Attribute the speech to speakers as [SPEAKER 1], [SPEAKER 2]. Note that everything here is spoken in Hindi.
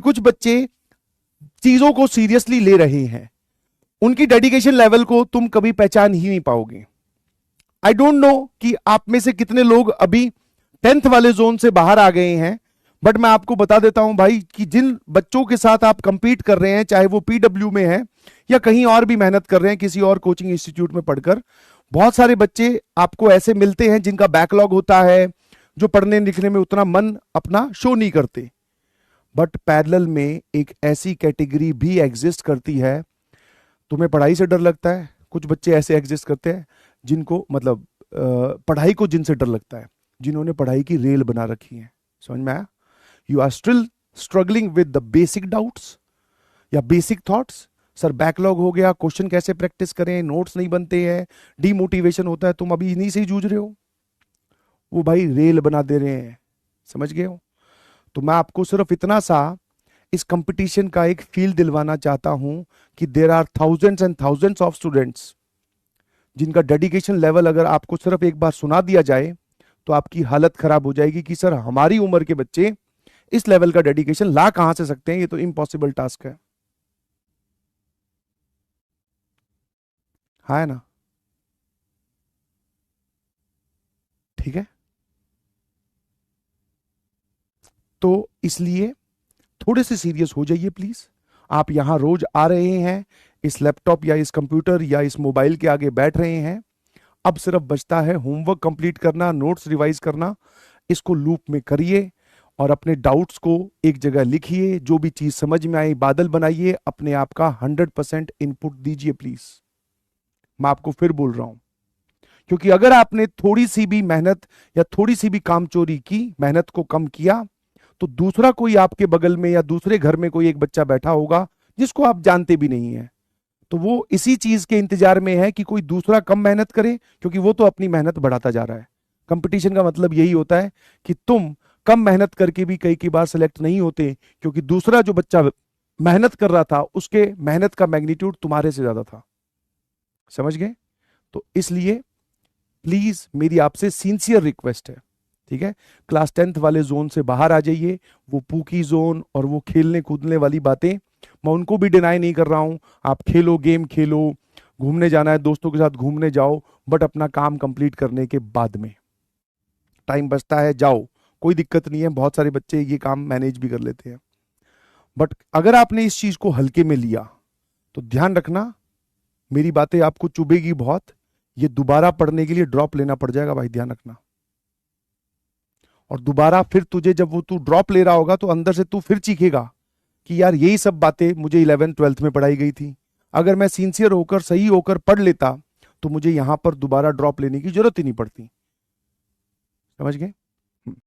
[SPEAKER 1] कुछ बच्चे चीजों को सीरियसली ले रहे हैं, उनकी डेडिकेशन लेवल को तुम कभी पहचान ही नहीं पाओगे। आई डोंट नो कि आप में से कितने लोग अभी 10th वाले जोन से बाहर आ गए हैं, बट मैं आपको बता देता हूं भाई कि जिन बच्चों के साथ आप कंपीट कर रहे हैं, चाहे वो पीडब्ल्यू में है या कहीं और भी मेहनत कर रहे हैं किसी और कोचिंग इंस्टीट्यूट में पढ़कर, बहुत सारे बच्चे आपको ऐसे मिलते हैं जिनका बैकलॉग होता है, जो पढ़ने लिखने में उतना मन अपना शो नहीं करते। बट पैरेलल में एक ऐसी कैटेगरी भी एग्जिस्ट करती है, तुम्हें पढ़ाई से डर लगता है, कुछ बच्चे ऐसे एग्जिस्ट करते हैं जिनको मतलब पढ़ाई को जिनसे डर लगता है, जिन्होंने पढ़ाई की रेल बना रखी है। समझ में आया? You are still struggling with the basic doubts या बेसिक थॉट्स। सर बैकलॉग हो गया, क्वेश्चन कैसे प्रैक्टिस करें, नोट्स नहीं बनते हैं, डीमोटिवेशन होता है, तुम अभी इन्हीं से ही जूझ रहे हो। वो भाई रेल बना दे रहे हैं, समझ गए हो? तो मैं आपको सिर्फ इतना सा इस कंपटीशन का एक फील दिलवाना चाहता हूं कि there are thousands and thousands of students जिनका डेडिकेशन लेवल अगर आपको सिर्फ एक बार सुना दिया जाए तो आपकी हालत खराब हो जाएगी कि सर हमारी उम्र के बच्चे इस लेवल का डेडिकेशन ला कहां से सकते हैं, ये तो इम्पॉसिबल टास्क है। हाँ है ना? ठीक है, तो इसलिए थोड़े से सीरियस हो जाइए प्लीज। आप यहां रोज आ रहे हैं, इस लैपटॉप या इस कंप्यूटर या इस मोबाइल के आगे बैठ रहे हैं, अब सिर्फ बचता है होमवर्क कंप्लीट करना, नोट्स रिवाइज करना। इसको लूप में करिए और अपने डाउट्स को एक जगह लिखिए, जो भी चीज समझ में आई बादल बनाइए, अपने आप का 100% इनपुट दीजिए प्लीज। मैं आपको फिर बोल रहा हूं, क्योंकि अगर आपने थोड़ी सी भी मेहनत या थोड़ी सी भी कामचोरी की, मेहनत को कम किया, तो दूसरा कोई आपके बगल में या दूसरे घर में कोई एक बच्चा बैठा होगा जिसको आप जानते भी नहीं है, तो वो इसी चीज के इंतजार में है कि कोई दूसरा कम मेहनत करे, क्योंकि वो तो अपनी मेहनत बढ़ाता जा रहा है। कंपटीशन का मतलब यही होता है कि तुम कम मेहनत करके भी कई बार सेलेक्ट नहीं होते, क्योंकि दूसरा जो बच्चा मेहनत कर रहा था उसके मेहनत का मैग्नीट्यूड तुम्हारे से ज्यादा था। समझ गए? तो इसलिए प्लीज मेरी आपसे सिंसियर रिक्वेस्ट है, ठीक है, क्लास 10th वाले जोन से बाहर आ जाइए। वो पूकी जोन और वो खेलने कूदने वाली बातें मैं उनको भी डिनाई नहीं कर रहा हूं। आप खेलो, गेम खेलो, घूमने जाना है दोस्तों के साथ घूमने जाओ, बट अपना काम कंप्लीट करने के बाद में टाइम बचता है जाओ, कोई दिक्कत नहीं है, बहुत सारे बच्चे ये काम मैनेज भी कर लेते हैं। बट अगर आपने इस चीज को हल्के में लिया तो ध्यान रखना, मेरी बातें आपको चुभेगी बहुत, ये दोबारा पढ़ने के लिए ड्रॉप लेना पड़ जाएगा भाई, ध्यान रखना। और दोबारा फिर तुझे जब वो तू ड्रॉप ले रहा होगा तो अंदर से तू फिर चीखेगा कि यार यही सब बातें मुझे 11th 12th में पढ़ाई गई थी, अगर मैं सिंसियर होकर सही होकर पढ़ लेता तो मुझे यहां पर दोबारा ड्रॉप लेने की जरूरत ही नहीं पड़ती। समझ गए?